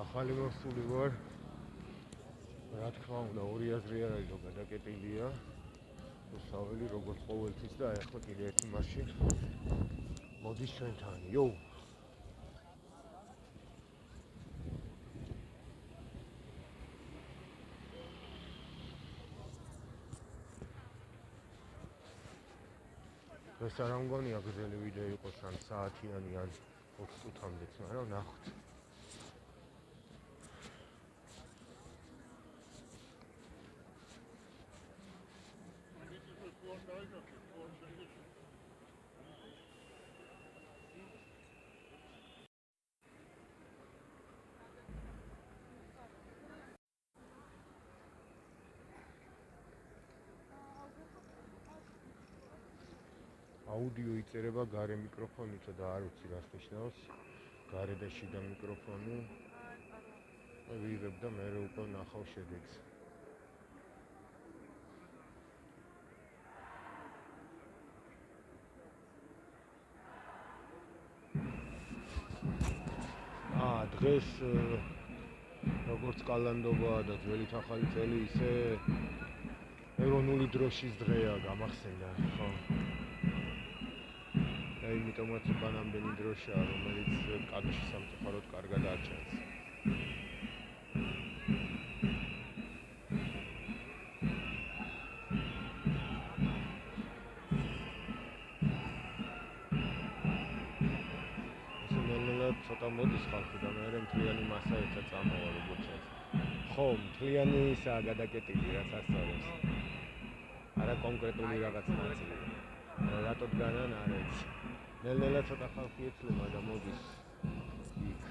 ახალი მოსული ვარ. რა თქმა უნდა, ორი აზრი არ არის, რომ გადაკეტილია. უსაველი როგორც ყოველთვის და ახლა კიდე ერთი მაშინ მოდის ჩვენთან. იო. ეს არ ამგონია გრძელი ვიდეო იყოს ან საათიანი ან 20 წუთამდეც, მაგრამ ნახოთ. აუდიო იწერება გარე მიკროფონით და არ ვიცი რას ნიშნავს. გარე და შიდა მიკროფონი. ვიღებ და მე უკვე ნახავ შედეგს. დღეს როგორც კალანდობაა და ძველით ახალი წელი ისე ეროვნული დროშის დღეა გამახსენდა, ხო? იმიტომაც ბანამდენი დროშაა, რომელიც კადრში სამწუხაროდ კარგად არ ჩანს. ცოტა მოდის ხალხი და მე მთლიანი მასა ერთად წამოვა როგორც ეს. ხო, მთლიანი ისაა გადაკეტილი, რაც ასწავლებს. არა კონკრეტული რაღაც ნაწილი. რატო დგანან არ იცი. ნელ-ნელა ცოტა ხალხი ეცლება და მოდის იქ.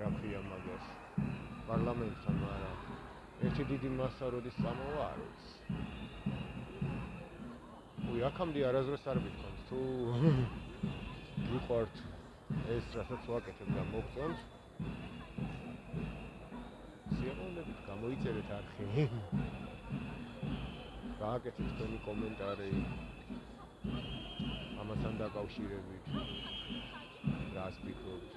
რა ქვია მაგას? პარლამენტთან, მაგრამ ერთი დიდი მასა როდის წამოვა არ ვიცი. აქამდე არასდროს არ მithქონთ თუ ვიყვართ ეს რასაც ვაკეთებ და მოგწონთ. სიამოვნებით გამოიწერეთ არხი. გააკეთეთ თქვენი კომენტარი ამასთან დაკავშირებით. რას ფიქრობთ?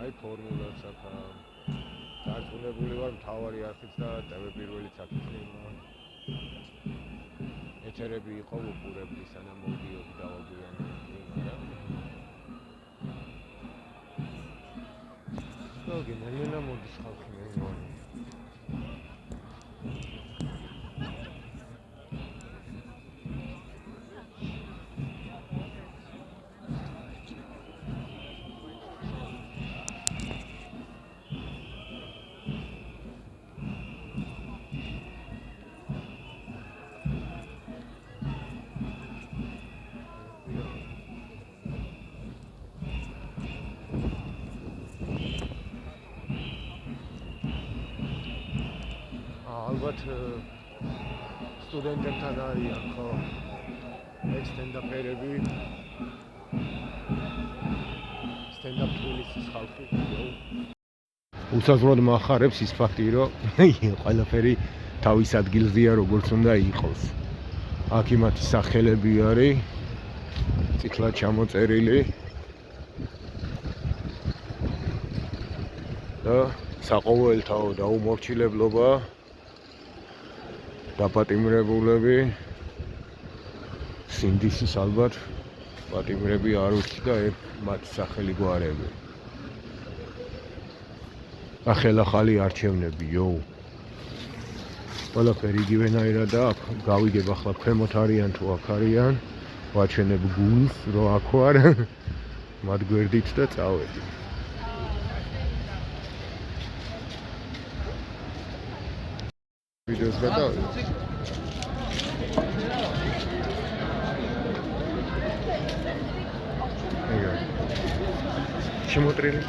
აი ფორმულაც აქა დარწმუნებული ვარ მთავარი არხიც და ტევ პირველიც აქცნება. ეჩერები იყო უყურებდი სანამ მოდიოდი დავაგვიანებდი, მაგრამ გოგი ნელა მოდის ხალხი მე მგონი. ალბათ სტუდენტებთან არიან ხო ეს სტენდაპერები სტენდაპ თბილისის ხალხი უსაზღვროდ მახარებს ის ფაქტი რომ ყველაფერი თავის ადგილზეა როგორც უნდა იყოს. აქ იმათი სახელები არის წითლად ჩამოწერილი და საყოველთაო დაუმორჩილებლობა დაპატიმრებულები სინდისის ალბათ პატიმრები არ ვიცი და მათი სახელი გვარები. ახალი არჩევნები, იო. ყველაფერი იგივენაირად და გავიგებ ახლა ქვემოთ არიან თუ აქ არიან. ვაჩვენებ გუნს, რომ აქ ვარ. მათ გვერდით და წავედი. ვიდეოს გადავიდეთ. შემოტრილი.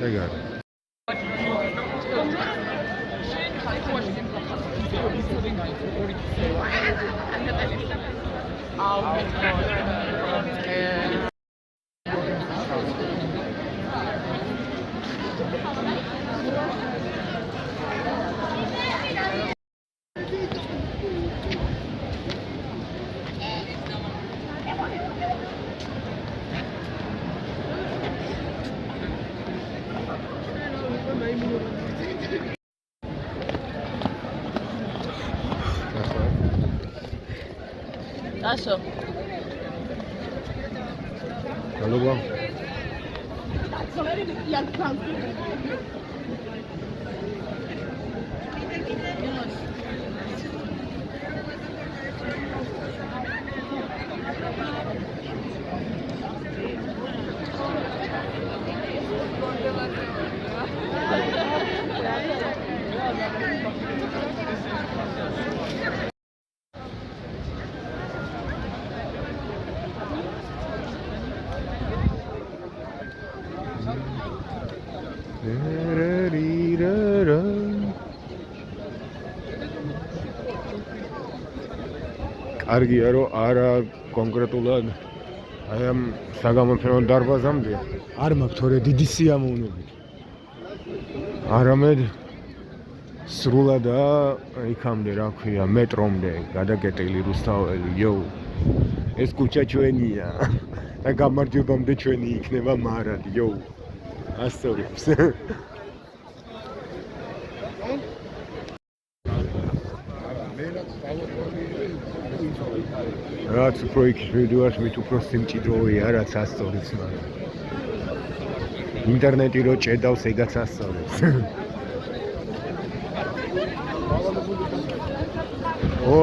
ეგარ. Tasso. Hallo. კარგია რომ არა კონკრეტულად აი ამ საგამოფენო დარბაზამდე არ მაქვს თორე დიდი სიამოვნებით. არამედ სრულად იქამდე რა ქვია მეტრომდე გადაკეტილი რუსთაველი. იო ეს ქუჩა ჩვენია და გამარჯვებამდე ჩვენი იქნება მარად. იო ასწორებს. რაც უფრო იქ ვიდეოს მით უფრო სიმჭიდროვეა რაც ასწორებს მაგრამ ინტერნეტი რო ჭედავს ეგაც ასწორებს. ო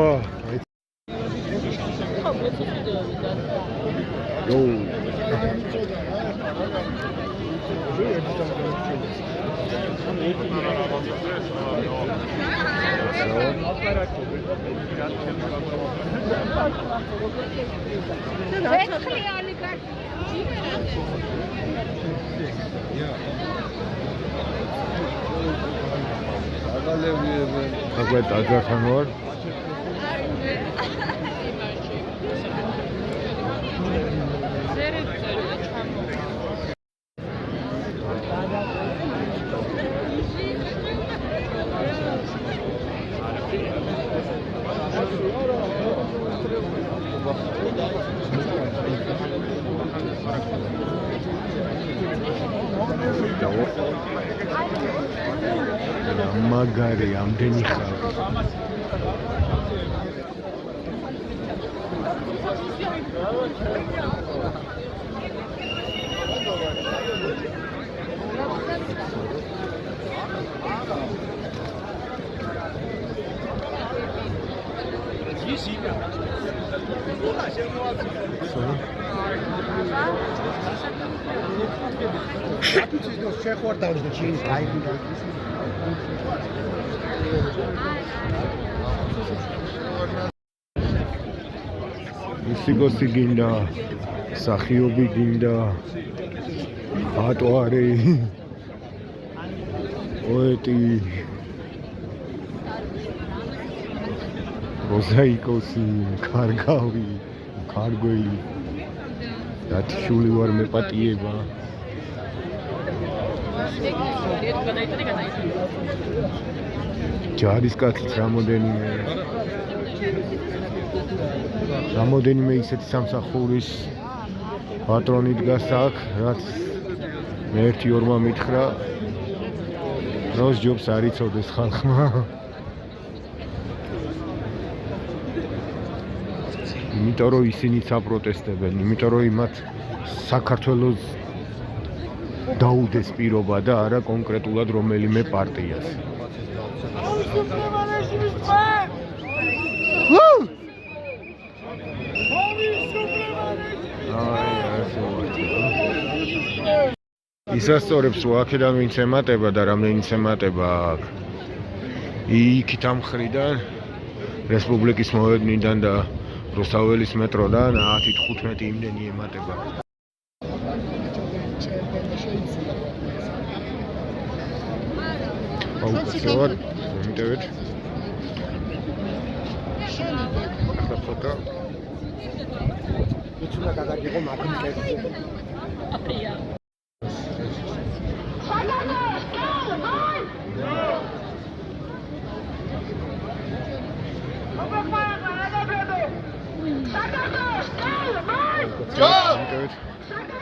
Agora tá agora. მაგარი ამდენი ხალხი. Სიგოსი გინდა, სახიობი გინდა, ატვარი, პოეტი, მოზაიკოსი, კარგავი, კარგველი, დათიშული ვარ მეპატიება. ჯარისკაციც რამოდენიმე ისეთი სამსახურის პატრონი დგას აქ, რაც მე 1-2 მითხრა, რომ ჯობს არ იცოდეს ხალხმა. იმიტომ რომ ისინიც აპროტესტებენ, იმიტომ რომ იმათ საქართველოს დაუდეს პირობა და არა კონკრეტულად რომელიმე პარტიას. ისასწორებს რომ აქედან ვინც ემატება და რამდენიც ემატება აქ იქით ამ მხრიდან რესპუბლიკის მოედნიდან და რუსთაველის მეტროდან 10-15 იმდენი ემატება. აუცილებლად მომიტევეთ. ახლა ფოტო Იცოდა გადაგიღო მაგ მკერდზე. აპრია.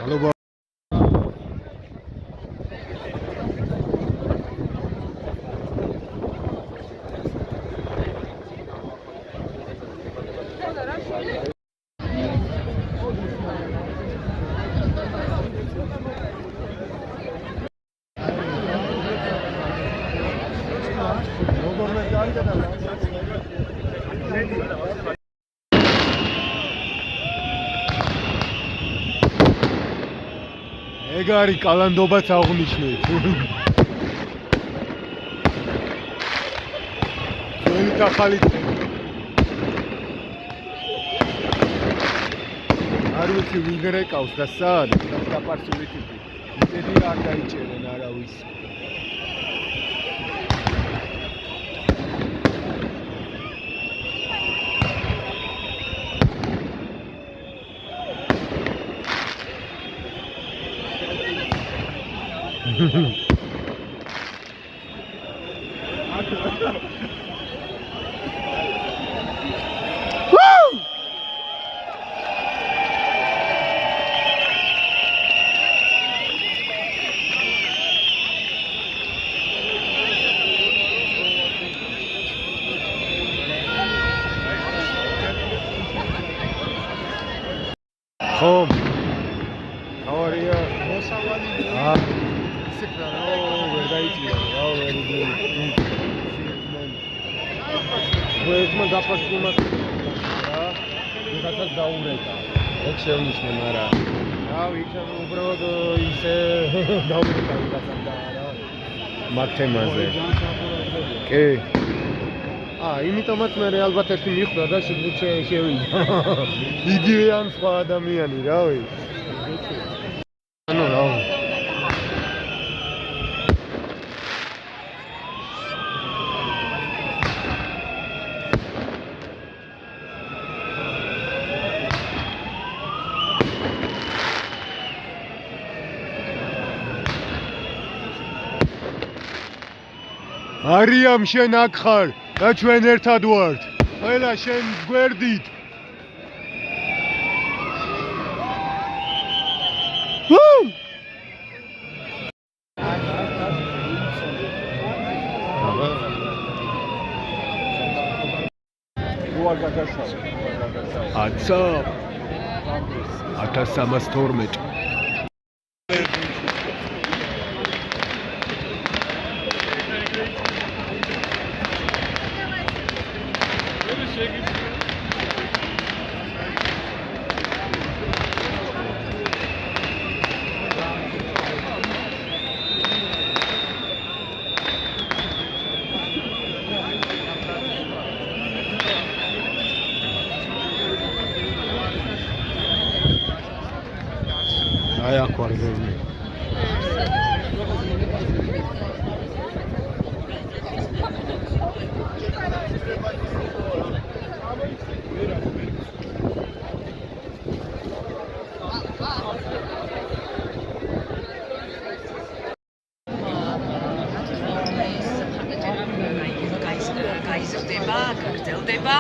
Hallo. ეგ არის კალანდობაც აღნიშნეთ. ძველი და ახალი არ ვიცი ვინ რეკავს და სად დაპარსული ტიპი. იმედი არ დაიჭერენ არავის. Home. How are you? Ah, sick now. Oh, where are you? Oh, very good. Where's my apartment? Ah, you got us down right now. Actually, it's not mara. Ah, we can ubrod is down right now. Got us down. Mathe maze. Okay. იმიტომაც მე ალბათ ერთი მიხვდა და შევიდა. იგივე ან სხვა ადამიანი, რავი. ანუ რა. არიამ შენ აქ ხარ. და ჩვენ ერთად ვართ. ყველა შენ გვერდით. აცა 1312 აი აქ ვარ ზევი. გაიზრდება, გაგრძელდება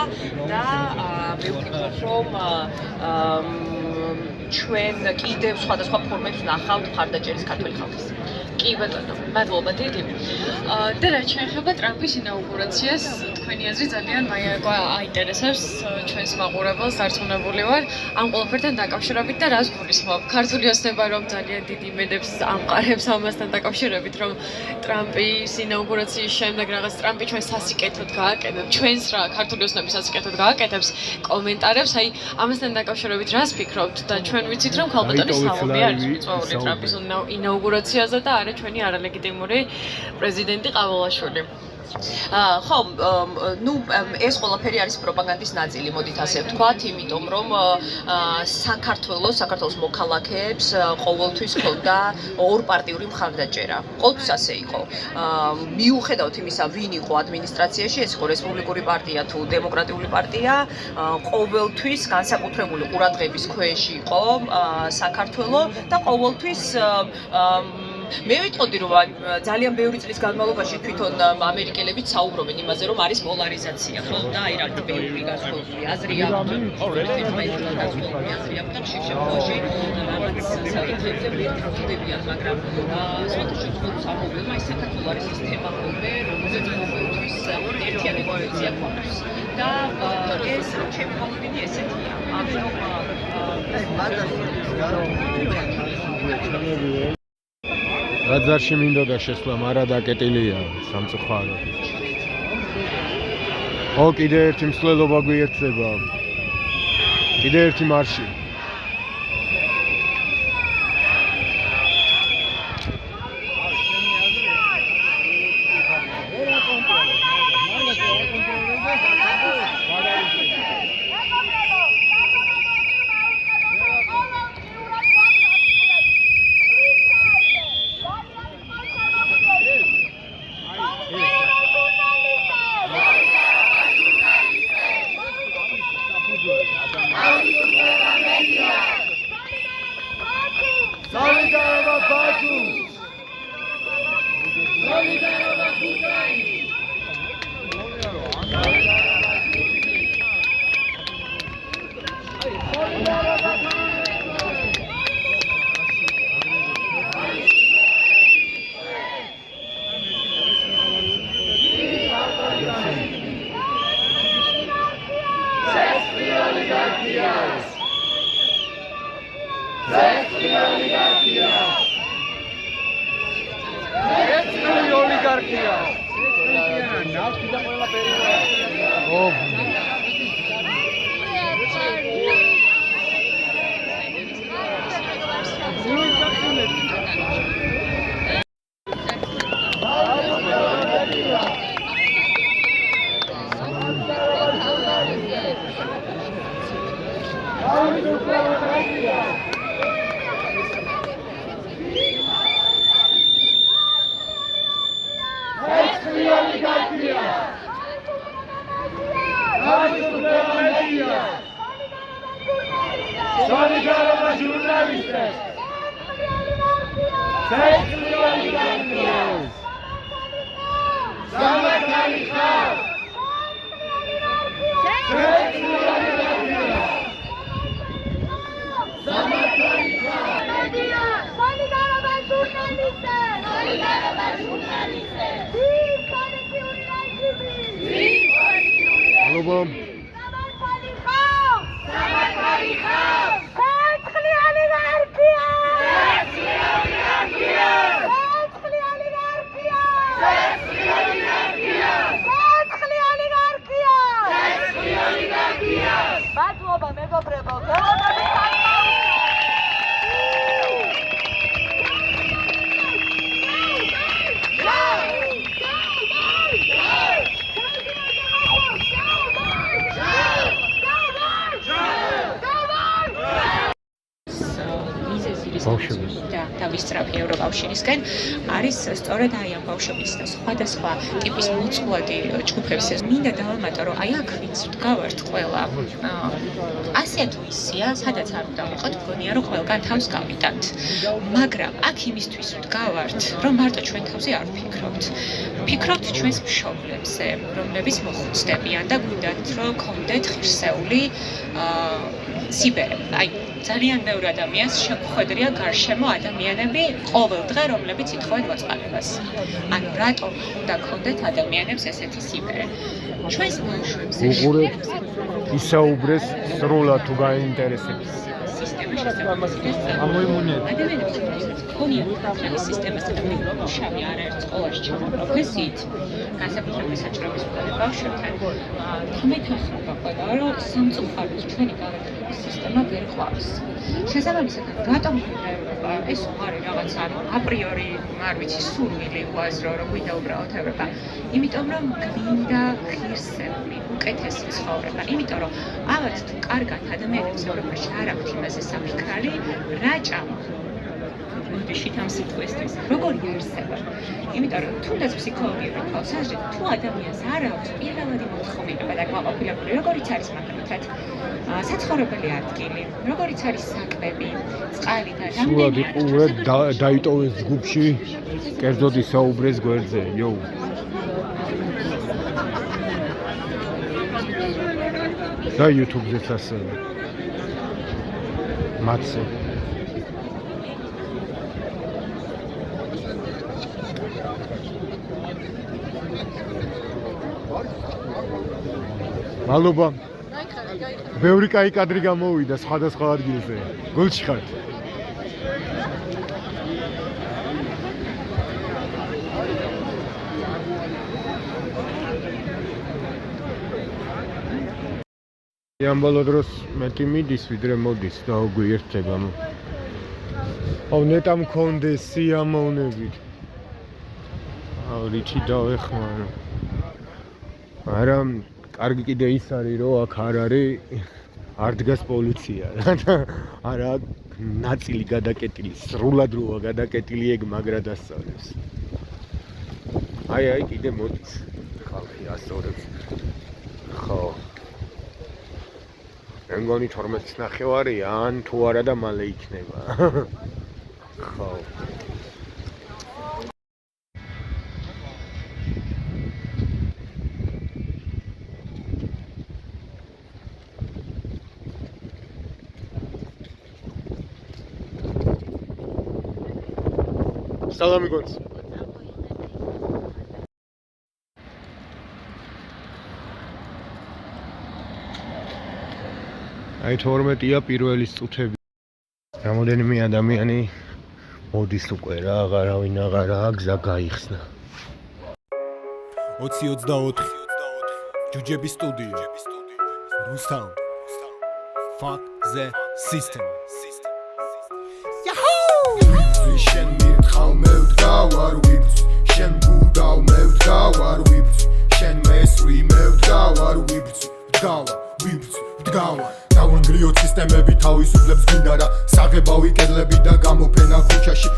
და მე ვფიქრობ, რომ ჩვენ კიდევ სხვადასხვა ფორმებს ვნახავთ მხარდაჭერის ქართველი ხალხის. კი ბატონო, მადლობა დიდი. და რაც შეეხება ტრამპის ინაუგურაციას, თქვენი აზრი ძალიან აინტერესებს ჩვენს მაყურებელს, დარწმუნებული ვარ ამ ყველაფერთან დაკავშირებით და რას გულისხმობ. ქართული ოცნება რომ ძალიან დიდი იმედებს ამყარებს ამასთან დაკავშირებით, რომ ტრამპის ინაუგურაციის შემდეგ რაღაც ტრამპი ჩვენს სასიკეთოდ გააკეთებს, ჩვენს რა ქართული ოცნების სასიკეთოდ გააკეთებს კომენტარებს, აი ამასთან დაკავშირებით რას ფიქრობთ და ჩვენ ვიცით რომ ქალბატონის სალომე არის მიწვეული ტრამპის ინაუგურაციაზე და არა ჩვენი არალეგიტიმური პრეზიდენტი ყავალაშვილი. ხო, ну, ეს ყველაფერი არის პროპაგანდის ნაწილი, მოდით ასე ვთქვათ, იმიტომ რომ საქართველოს მოქალაქეებს ყოველთვის ჰქონდა ორპარტიული მხარდაჭერა. ყოველთვის ასე იყო. მიუხედავად იმისა, ვინ იყო ადმინისტრაციაში, ეს იყო რესპუბლიკური პარტია თუ დემოკრატიული პარტია, ყოველთვის განსაკუთრებული ყურადღების ქვეშ იყო საქართველო და ყოველთვის მე ვიტყოდი რომ ძალიან ბევრი წლის განმავლობაში თვითონ ამერიკელებიც საუბრობენ იმაზე რომ არის პოლარიზაცია, ხო და აი რა ბევრი განსხვავებული აზრი აქვს. განსხვავებული აზრი აქვს და ხშირ შემთხვევაში რაღაც საკითხებზე ვერტმდებიან, მაგრამ სხვათა შემთხვევაში ამოვლება ის საქართველოს არის ის თემა ხოლმე, რომელზეც ყოველთვის ერთიანი პოზიცია გვაქვს. და ეს ჩემი მოლოდინი ესეთია. ამიტომ რadzარში მინდოდა შესვლა, მარა დაკეტილია სამწუხაროდ. ო, კიდე ერთი მსვლელობა გვიერთდება. კიდე ერთი მარში. დავისწრაფი ევროკავშირისკენ არის სწორედ აი ამ ბავშვების და სხვადასხვა ტიპის მოწყვლადი ჯგუფებს. მინდა დავამატო, რომ აი აქ ვინც ვდგავართ ყველა ასე თუ ისია, სადაც არ უნდა ვიყოთ, მგონია რომ ყველგან თავს გავიტანთ. მაგრამ აქ იმისთვის ვდგავართ, რომ მარტო ჩვენ თავზე არ ვფიქრობთ. ვფიქრობთ ჩვენს მშობლებზე, რომლებიც მოხუცდებიან და გვინდათ რომ გქონდეთ ღირსეული სიბერე. აი ძალიან ბევრი ადამიანს შეხვედრია გარშემო ადამიანები ყოველ დღე, რომლებიც ითხოვენ მოწყალებას. ანუ რატომ უნდა გქონდეთ ადამიანებს ესეთი სიბერე? ჩვენს ბავშვებს უყურებთ ისაუბრეს სრულად თუ გაინტერესებს. ადამიანებს ქონია სისტემას და მუშავი არაერთ სკოლაში პროფესიით განსაკუთრებით საჭიროების ბავშვებთან თამეთახება ყველა რომ სამწუხაროდ ჩვენი განათლების სისტემა ვერ კლავს. შესაბამისად, რატომ ევროპა? ეს უარი რაღაცა აპრიორი არ ვიცი, სურვილი უაზრო, რომ გვინდა უბრალოდ ევროპა. იმიტომ რომ გვინდა ღირსეული, უკეთესი ცხოვრება. იმიტომ რომ ალბათ თუ კარგად ადამიანებს ევროპაში არ აქვთ იმაზე საფიქრალი, რა ჭამა? შით ამ სიტყვისთვის, როგორი არსება. იმიტომ რომ თუნდაც ფსიქოლოგიური თვალსაზრისით, თუ ადამიანს არ აქვს პირველადი მოთხოვნილება და კმაყოფილებული, როგორიც არის მაგალითად საცხოვრებელი ადგილი, როგორიც არის საკვები, წყალი და სულად იყურე დაიტოვეს ჯგუფში, კერძოდ ისაუბრეს გვერდზე, იოუ. და YouTube-ზეც ასევე. მათზე. მადლობა. ბევრი კაი კადრი გამოვიდა სხვადასხვა ადგილზე. გულში ხართ. ამ ბოლო დროს მეტი მიდის, ვიდრე მოდის და გვიერთება. აუ ნეტა მქონდეს სიამოვნებით. აუ რიჩი დავეხმარო. არა კარგი კიდე ის არის რომ აქ არ არის არ დგას პოლიცია და არა ნაწილი გადაკეტილი სრულად როა გადაკეტილი ეგ მაგრა დასწავლებს. აი კიდე მოდის ხალხი ასწორებს. ხო. მე მგონი 12-ის ნახევარია ან თუ არა და მალე იქნება. ხო. სალამი გონს. აი 12-ია პირველი წუთები. რამოდენიმე ადამიანი მოდის უკვე რა, აღარავინ აღარა გზა გაიხსნა. 2024 ჯუჯების სტუდიო. რუსთავ. Fuck the system. შენ მირთხავ მე ვდგავარ ვიბც შენ ბუდავ მე ვდგავარ ვიბც შენ მესვი მე ვდგავარ ვიბც ვდგავარ დავანგრიოთ სისტემები თავისუფლებს გვინდა რა საღებავი კედლები და გამოფენა ქუჩაში